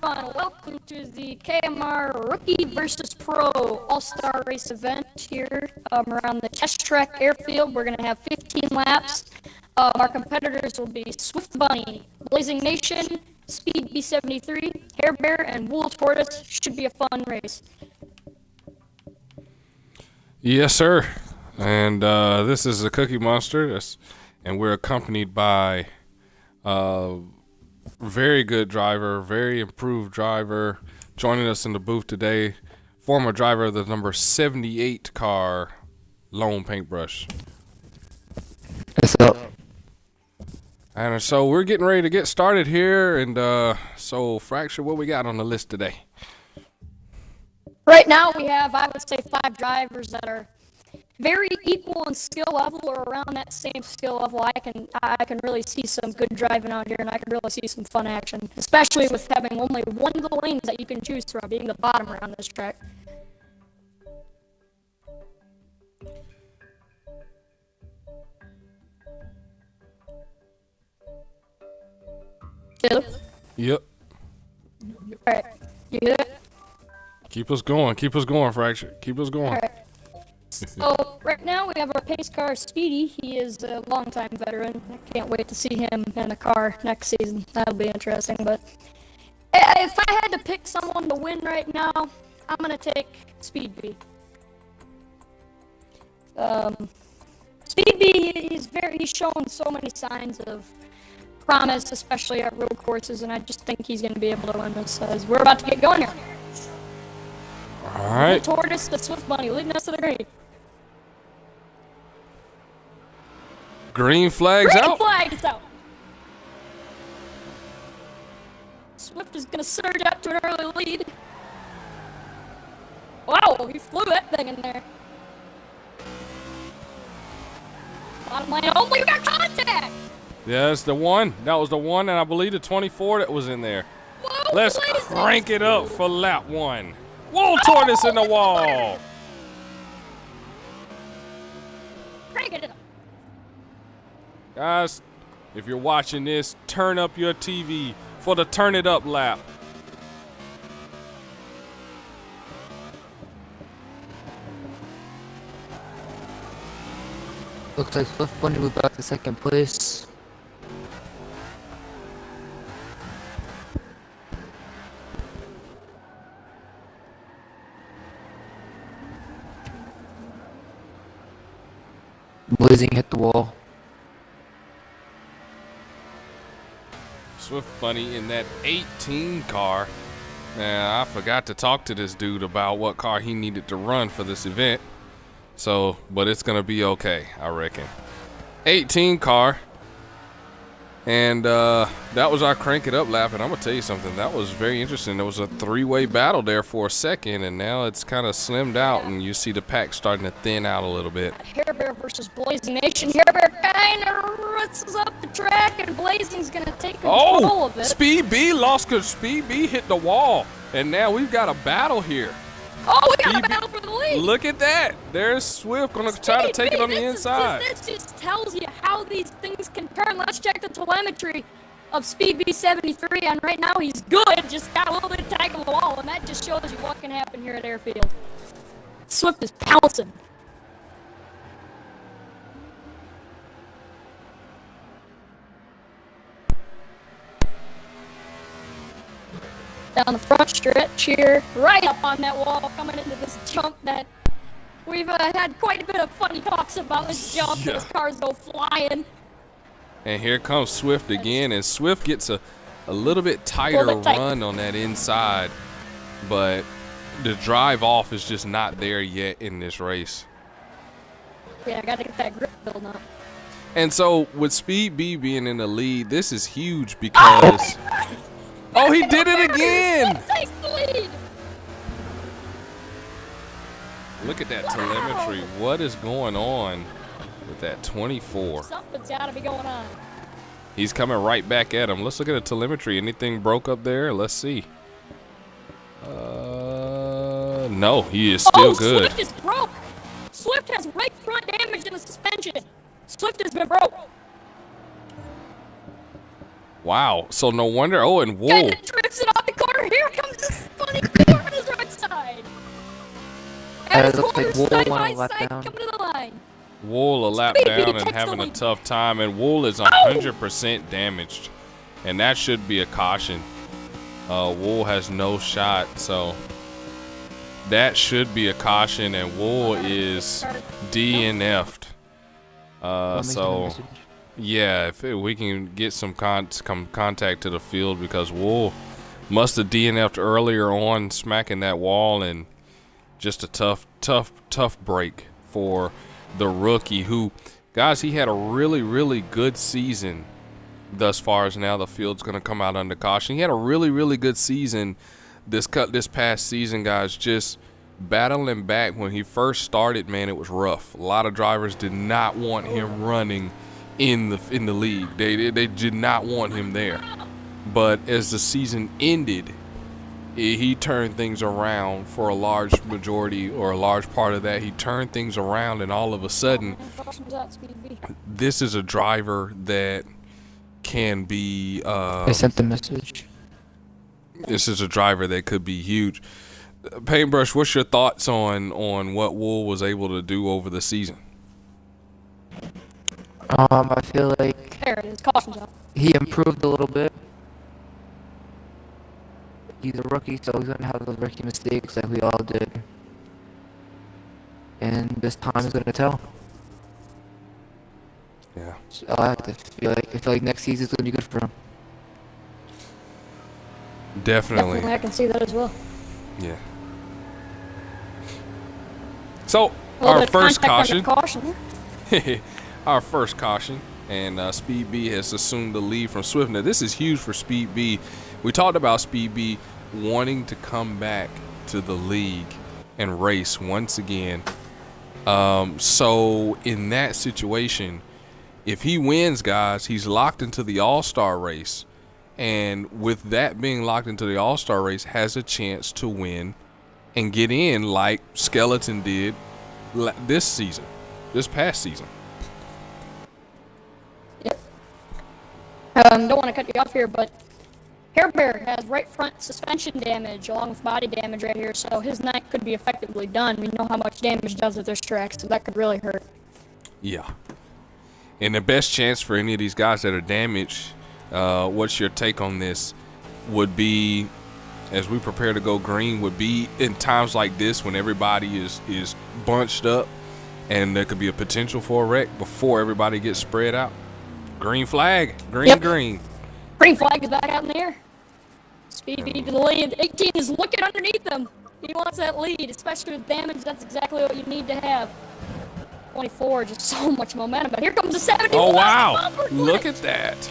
everyone, welcome to the KMR Rookie versus Pro All-Star Race event here around the test track airfield. We're going to have 15 laps. Our competitors will be Swift Bunny, Blazing Nation, Speed B73, Hair Bear, and Wool Tortoise. Should be a fun race. Yes, sir. And this is the Cookie Monster, and we're accompanied by very good driver, very improved driver. Joining us in the booth today, former driver of the number 78 car, Lone Paintbrush. What's up? And so we're getting ready to get started here. And so, Fracture, what we got on the list today? Right now we have, I would say, 5 drivers that are very equal in skill level or around that same skill level. I can really see some good driving out here, and I can really see some fun action, especially with having only one of the lanes that you can choose from, being the bottom around this track. Caleb? Yep. All right. You hear that? Keep us going, Fracture. Keep us going. All right. So right now we have our pace car Speedy. He is a longtime veteran. I can't wait to see him in the car next season. That'll be interesting. But if I had to pick someone to win right now, I'm gonna take Speed B. Speed B, he's shown so many signs of promise, especially at road courses, and I just think he's gonna be able to win this. As we're about to get going here. All right. The Tortoise, the Swift Bunny, leading us to the green. Green flag's out. Green flag is out. Swift is going to surge up to an early lead. Wow, he flew that thing in there. Bottom line only, we got contact. Yeah, that's the one. That was the one, and I believe the 24 that was in there. Whoa, Let's crank it up for lap 1. Wool Tortoise in the wall. Crank it up. Guys, if you're watching this, turn up your TV for the Turn It Up lap. Looks like Swift Bunny moved back to second place. Blazing hit the wall. Swift Bunny in that 18 car. Now, I forgot to talk to this dude about what car he needed to run for this event. So, but it's going to be okay, I reckon. 18 car. And that was our crank it up lap. And I'm going to tell you something. That was very interesting. There was a 3-way battle there for a second. And now it's kind of slimmed out. And you see the pack starting to thin out a little bit. Hair Bear versus Blazing Nation. Hair Bear kind of rushes up the track, and Blazing's going to take control of it. Speed B lost because Speed B hit the wall. And now we've got a battle here. Oh, we got a battle for the lead. Look at that. There's Swift going to try to take it on the inside. This just tells you how these things can turn. Let's check the telemetry of Speed B73, and right now he's good. Just got a little bit of tag on the wall, and that just shows you what can happen here at Airfield. Swift is pouncing. Down the front stretch here, right up on that wall, coming into this jump that we've had quite a bit of funny talks about. This jump, Yeah. These cars go flying. And here comes Swift again, and Swift gets a little bit tighter run on that inside, but the drive off is just not there yet in this race. Yeah, I got to get that grip building up. And so with Speed B being in the lead, this is huge because oh, he did it again. Takes the lead. Look at that telemetry. What is going on with that 24? Something's got to be going on. He's coming right back at him. Let's look at the telemetry. Anything broke up there? Let's see. No, he is still good. Swift is broke. Swift has right front damage in the suspension. Swift has been broke. Wow. So no wonder. Oh, and Wool. Kind of trips it off the corner here. As looks like corner, Wool side went by a lap side, down. coming to the line. Wool a lap Speedy down and takes the having a lead. tough time, and Wool is 100% damaged, and that should be a caution. Wool has no shot, so that should be a caution, and Wool is DNF'd. So yeah, if we can get some contact to the field, because Wool must have DNF'd earlier on, smacking that wall, and just a tough break for the rookie who, guys, he had a really good season thus far. As now the field's going to come out under caution. He had a really good season this past season, guys. Just battling back when he first started, man, it was rough. A lot of drivers did not want him running in the league. They did not want him there. But as the season ended, he turned things around for a large majority, or a large part of that. He turned things around, and all of a sudden, this is a driver that can be. They sent the message. This is a driver that could be huge. Paintbrush, what's your thoughts on what Wool was able to do over the season? I feel like There it is, caution's out. he improved a little bit. He's a rookie, so he's gonna have those rookie mistakes like we all did. And this time is gonna tell. Yeah. So I feel like next season is gonna be good for him. Definitely. I can see that as well. Yeah. So A little our bit of first contact caution. under caution. Our first caution, and Speed B has assumed the lead from Swift. Now, this is huge for Speed B. We talked about Speed B wanting to come back to the league and race once again. So in that situation, if he wins, guys, he's locked into the All-Star race. And with that being locked into the All-Star race, has a chance to win and get in like Skeleton did this past season. Yep. Don't want to cut you off here, but Hair Bear has right front suspension damage along with body damage right here, so his neck could be effectively done. We know how much damage does at this track, so that could really hurt. Yeah. And the best chance for any of these guys that are damaged, what's your take on this, would be, as we prepare to go green, would be in times like this when everybody is bunched up and there could be a potential for a wreck before everybody gets spread out. Green flag. Green. Green flag is back out in the air. Speed B to the lead. 18 is looking underneath him. He wants that lead, especially with damage. That's exactly what you need to have. 24, just so much momentum. But here comes the 70. Oh, wow. Look at that.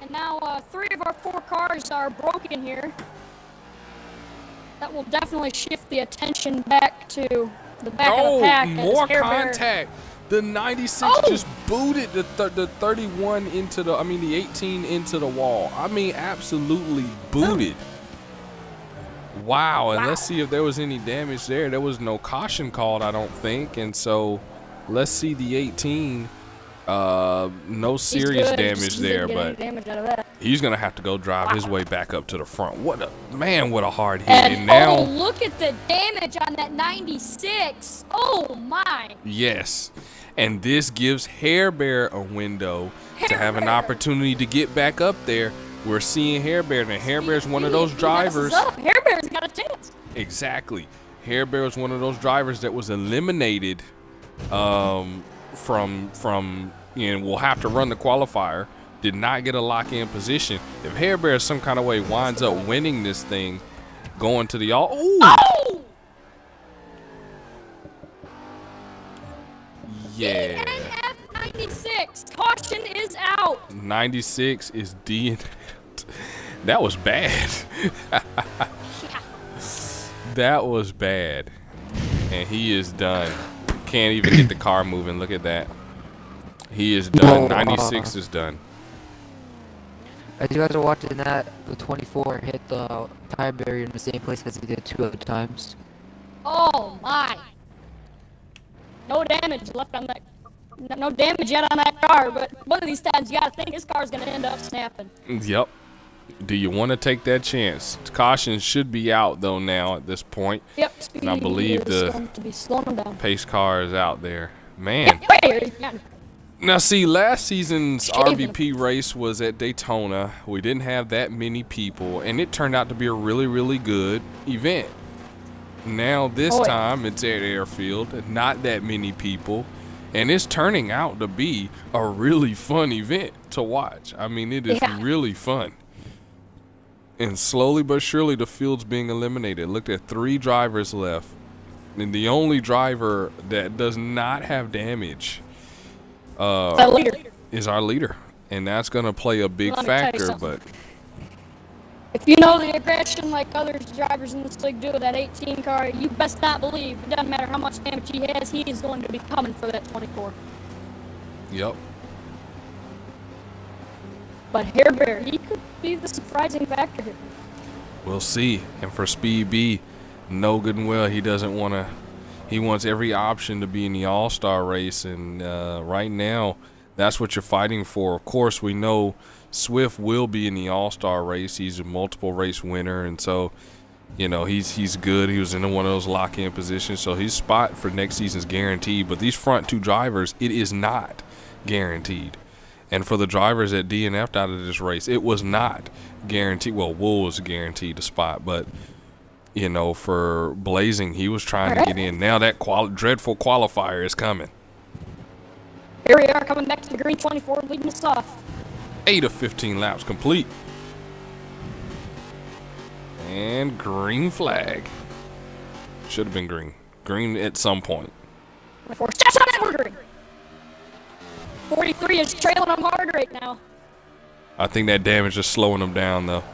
And now 3 of our 4 cars are broken here. That will definitely shift the attention back to the back of the pack. More Hair Bear. contact. The 96 just booted the 31 into the 18 into the wall. Absolutely booted. Wow. And let's see if there was any damage there. There was no caution called, I don't think. And so let's see the 18. No serious damage there, but he's going to have to go drive his way back up to the front. What a hard hit. And now, look at the damage on that 96. Oh, my. Yes. And this gives Hair Bear a window to have an opportunity to get back up there. We're seeing Hair Bear, and Hair Bear's one of those drivers. Hair Bear's got a chance. Exactly. Hair Bear was one of those drivers that was eliminated from we'll have to run the qualifier. Did not get a lock-in position. If Hair Bear some kind of way winds up winning this thing, going to the all. Ooh. Oh! Yeah. DNF 96. Caution is out. 96 is DNF. That was bad. That was bad. And he is done. Can't even get the car moving. Look at that. He is done. 96 is done. As you guys are watching that, the 24 hit the tire barrier in the same place as he did 2 other times. Oh my. No damage left on that. No damage yet on that car, but one of these times you gotta think his car's gonna end up snapping. Yep. Do you want to take that chance? Caution should be out though now at this point. Yep, And I believe is the going to be slowing them down. pace car is out there. Man. Yeah. Now see, last season's RvP race was at Daytona. We didn't have that many people, and it turned out to be a really, really good event. Now this time it's at Airfield, not that many people, and it's turning out to be a really fun event to watch. I mean, it is really fun. And slowly but surely the field's being eliminated. Look at 3 drivers left. And the only driver that does not have damage is our leader. And that's going to play a big factor. But if you know the aggression like other drivers in this league do with that 18 car, you best not believe, it doesn't matter how much damage he has, he is going to be coming for that 24. Yep. But Hair Bear, he could be the surprising factor here. We'll see. And for Speed B, know good and well he doesn't want to. He wants every option to be in the All-Star race, and right now, that's what you're fighting for. Of course, we know Swift will be in the All-Star race. He's a multiple race winner, and so, you know, he's good. He was in one of those lock-in positions, so his spot for next season's guaranteed. But these front 2 drivers, it is not guaranteed. And for the drivers that DNF'd out of this race, it was not guaranteed. Well, Wool was guaranteed a spot, but, you know, for Blazing, he was trying to get in. Now that dreadful qualifier is coming. Here we are coming back to the green 24, leading us off. 8 of 15 laps complete. And green flag. Should have been green. Green at some point. 24, just on that green. 43 is trailing them hard right now. I think that damage is slowing them down, though.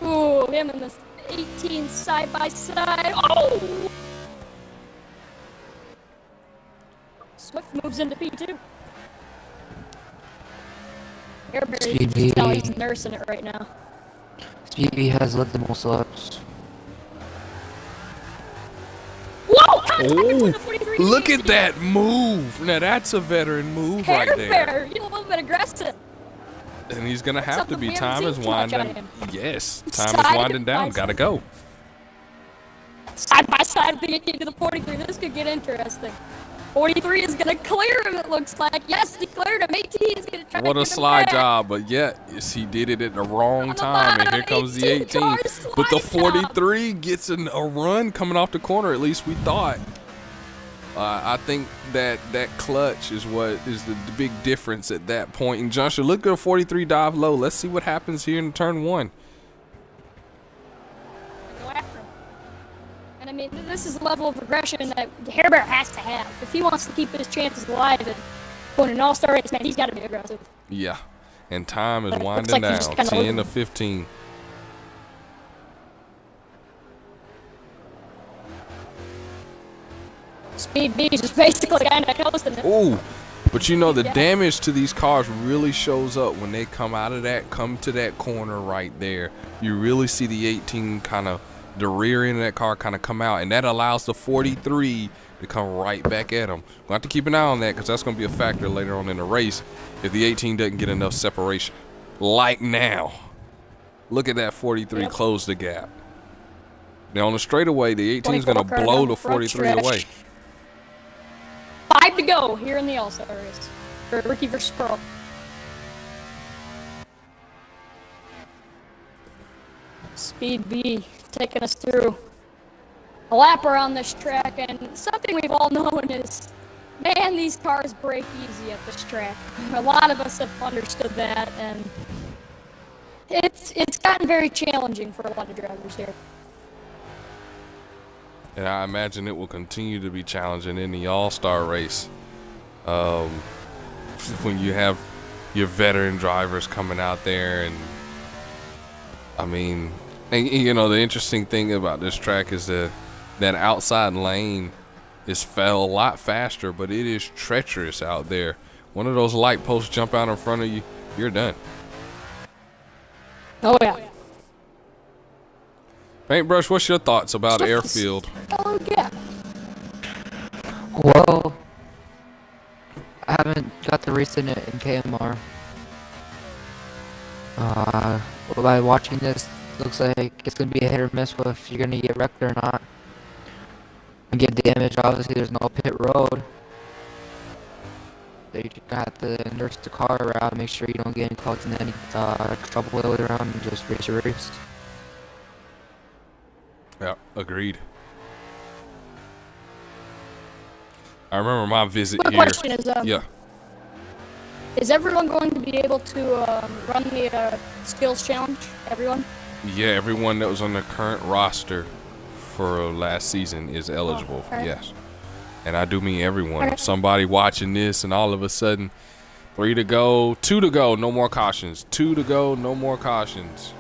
Ooh, him and the 18 side by side. Oh! Swift moves into P2. Airberry, you can just tell he's nursing it right now. Speedy has led the most laps. Whoa! Oh, look at that move. Now that's a veteran move right there. Hair Bear, you're a little bit aggressive. And he's going to have to be. Time is winding. Yes, time is winding down. Got to go. Side by side, the 18 to the 43. This could get interesting. 43 is going to clear him, it looks like. Yes, he cleared him. 18 is going to try to What a get him slide back. job, but yet, yes, he did it at the wrong time. And here comes the 18. But the 43 gets a run coming off the corner, at least we thought. I think that clutch is what is the big difference at that point. And Joshua, look at a 43 dive low. Let's see what happens here in turn 1. Go after him. And I mean, this is a level of aggression that Hair Bear has to have. If he wants to keep his chances alive and going an all-star race, man, he's got to be aggressive. Yeah, and time is But it looks winding like he's down. just kinda 10 to 15. Speed B is just basically kind of coasting it. Ooh, but you know the damage to these cars really shows up when they come to that corner right there. You really see the 18 kind of, the rear end of that car kind of come out, and that allows the 43 to come right back at them. We'll have to keep an eye on that because that's going to be a factor later on in the race if the 18 doesn't get enough separation. Like now. Look at that 43 close the gap. Now on the straightaway, the 18 is going to blow the 43 away. 5 to go here in the All-Star race for Rookie versus Pro. Speed B taking us through a lap around this track, and something we've all known is, man, these cars break easy at this track. A lot of us have understood that, and it's gotten very challenging for a lot of drivers here. And I imagine it will continue to be challenging in the All-Star race. When you have your veteran drivers coming out there, and I mean, and you know, the interesting thing about this track is that outside lane is a lot faster, but it is treacherous out there. One of those light posts jump out in front of you, you're done. Oh yeah. Paintbrush, what's your thoughts about Airfield? Oh yeah. Well, I haven't got to race in it in KMR. Uh, by watching this, looks like it's gonna be a hit or miss with if you're gonna get wrecked or not. And get damaged. Obviously, there's no pit road. So you just have to nurse the car around, make sure you don't get caught in any trouble with it around, and just race your race. Yeah, agreed. I remember my visit Quick here. question is, Yeah. is everyone going to be able to run the skills challenge? Everyone? Yeah, everyone that was on the current roster for last season is eligible. alright. Yes. And I do mean everyone. Okay. If somebody watching this and all of a sudden 3 to go, 2 to go, no more cautions. 2 to go, no more cautions.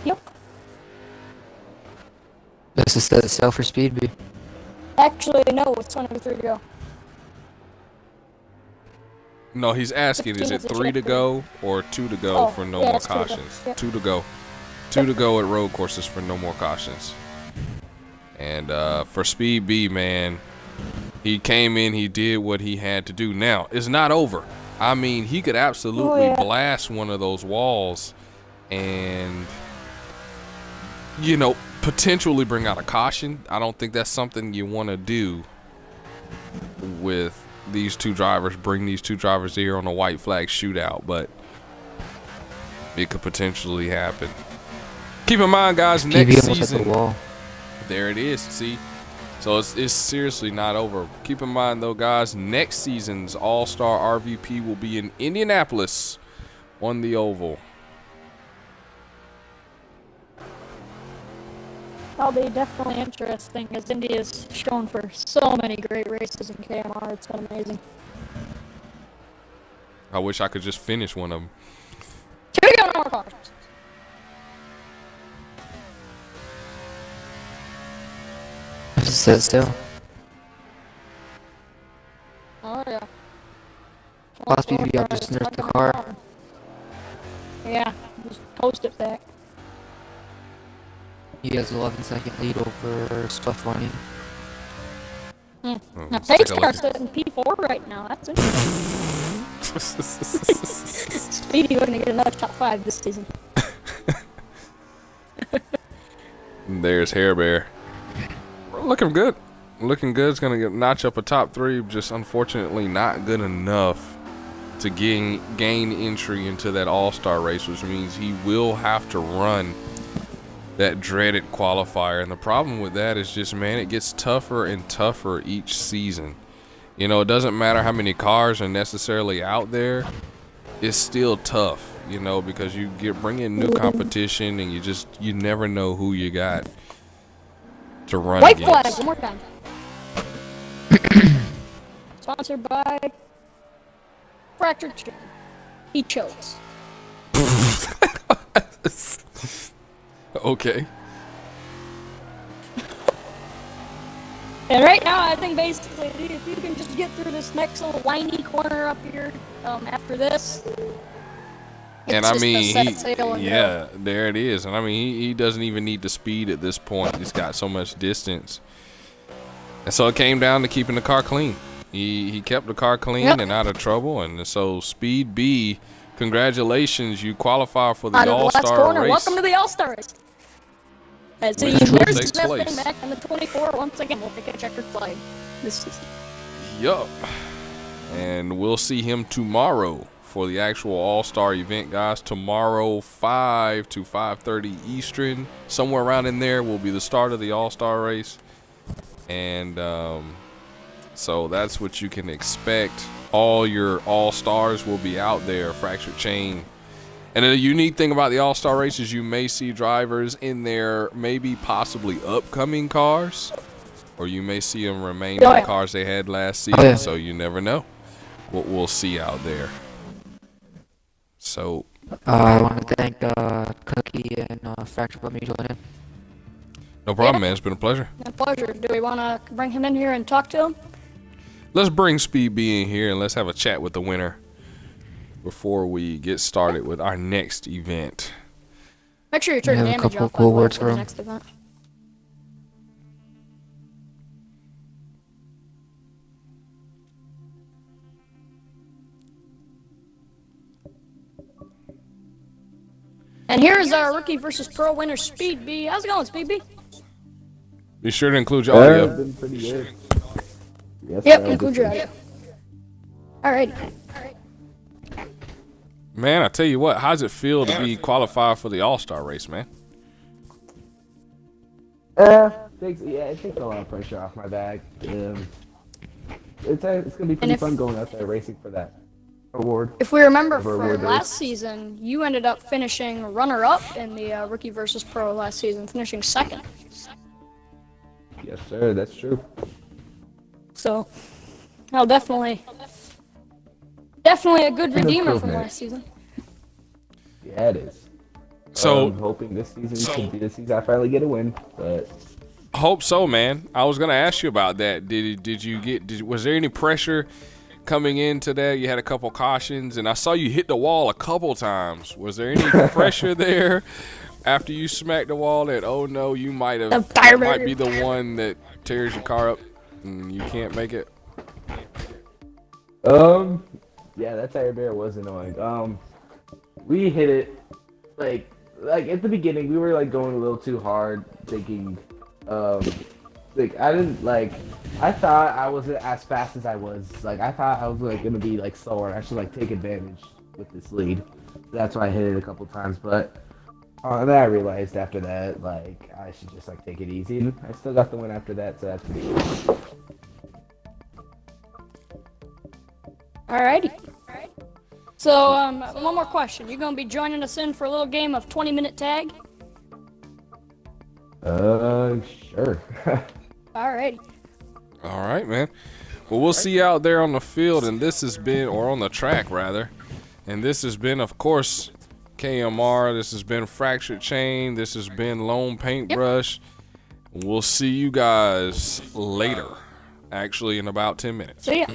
Yep. This is the sell for speed B. Actually, no, it's only 3 to go. No, he's asking, is 15 it is a 3 to check. go or 2 to go Oh, for no yeah, more it's 2 to go. cautions? Yep. 2 to go. 2 to go at road courses for no more cautions. And for Speed B, man, he came in, he did what he had to do. Now, it's not over. I mean, he could absolutely blast one of those walls and, you know, potentially bring out a caution. I don't think that's something you want to do with these two drivers, bring these two drivers here on a white flag shootout, but it could potentially happen. Keep in mind, guys, next season, there it is, see? So it's seriously not over. Keep in mind, though, guys, next season's All-Star RvP will be in Indianapolis on the Oval. That'll be definitely interesting, as Indy is shown for so many great races in KMR. It's been amazing. I wish I could just finish one of them. 2 to go, no more cautions. Sit still. Oh, yeah. Last BB, I'll just nurse the car. Yeah, just post it back. He has 11-second lead over Stuff Running. Now, let's Pace take a look car's at- sitting P4 right now. That's interesting. Speedy going to get another top 5 this season. There's Hair Bear. Looking good. Looking good. It's going to notch up a top 3. Just unfortunately not good enough to gain entry into that All-Star race, which means he will have to run that dreaded qualifier. And the problem with that is just, man, it gets tougher and tougher each season. You know, it doesn't matter how many cars are necessarily out there. It's still tough, you know, because you bring in new competition and you never know who you got to run White against. flag, one more time. Sponsored by Fractured Chicken. He chose. Okay. And right now, I think basically, if you can just get through this next little windy corner up here after this, And it's I just a mean, set sail and go. there it is. And I mean, he doesn't even need the speed at this point. He's got so much distance. And so it came down to keeping the car clean. He kept the car clean and out of trouble. And so Speed B, congratulations, you qualify for the Out of the last All-Star corner, race. welcome to the All-Star race. As he Which will nurses take that place. thing back on the 24, once again, we'll take a checkered flag this season. Yup. And we'll see him tomorrow for the actual All-Star event, guys. Tomorrow, 5 to 5:30 Eastern. Somewhere around in there will be the start of the All-Star race. And so that's what you can expect. All your All-Stars will be out there, Fractured Chain. And the unique thing about the All-Star race is you may see drivers in their maybe possibly upcoming cars, or you may see them remain in the cars they had last season, so you never know what we'll see out there. So I want to thank Cookie and Fracture for me joining. no problem, man. It's been a pleasure. My pleasure. Do we want to bring him in here and talk to him? Let's bring Speed B in here and let's have a chat with the winner before we get started with our next event. Make sure you turn have a damage couple off cool by the way, words for for the him. next event. And here is our rookie versus pro winner, Speed B. How's it going, Speed B? Be sure to include your audio. Been pretty good. Yes, Yep, sir, include your audio. Alrighty. Man, I tell you what, how's it feel to be qualified for the All-Star race, man? It takes a lot of pressure off my back. It's gonna be pretty fun going out there racing for that award. If we remember Whatever from award it last is. season, you ended up finishing runner-up in the rookie versus pro last season, finishing second. Yes, sir, that's true. So, no, definitely a good redeemer from improvement. last season. Yeah, it is. So, I'm hoping this season can be the season I finally get a win, but hope so, man. I was gonna ask you about that. Was there any pressure coming into that? You had a couple cautions, and I saw you hit the wall a couple times. Was there any pressure there after you smacked the wall that, oh no, you might be the one that tears your car up and you can't make it? yeah, that tire bear was annoying. We hit it like at the beginning we were like going a little too hard, thinking I thought I wasn't as fast as I was. Like I thought I was like gonna be like slower and I should like take advantage with this lead. That's why I hit it a couple times, but then I realized after that like I should just like take it easy, and I still got the win after that, so that's pretty good. Alrighty. So, one more question. You gonna be joining us in for a little game of 20-minute tag? Sure. Alrighty. All right, man. Well, we'll see you out there on the field, and this has been, or on the track rather, and this has been, of course, KMR. This has been Fractured Chain. This has been Lone Paintbrush. We'll see you guys later, actually in about 10 minutes. See ya.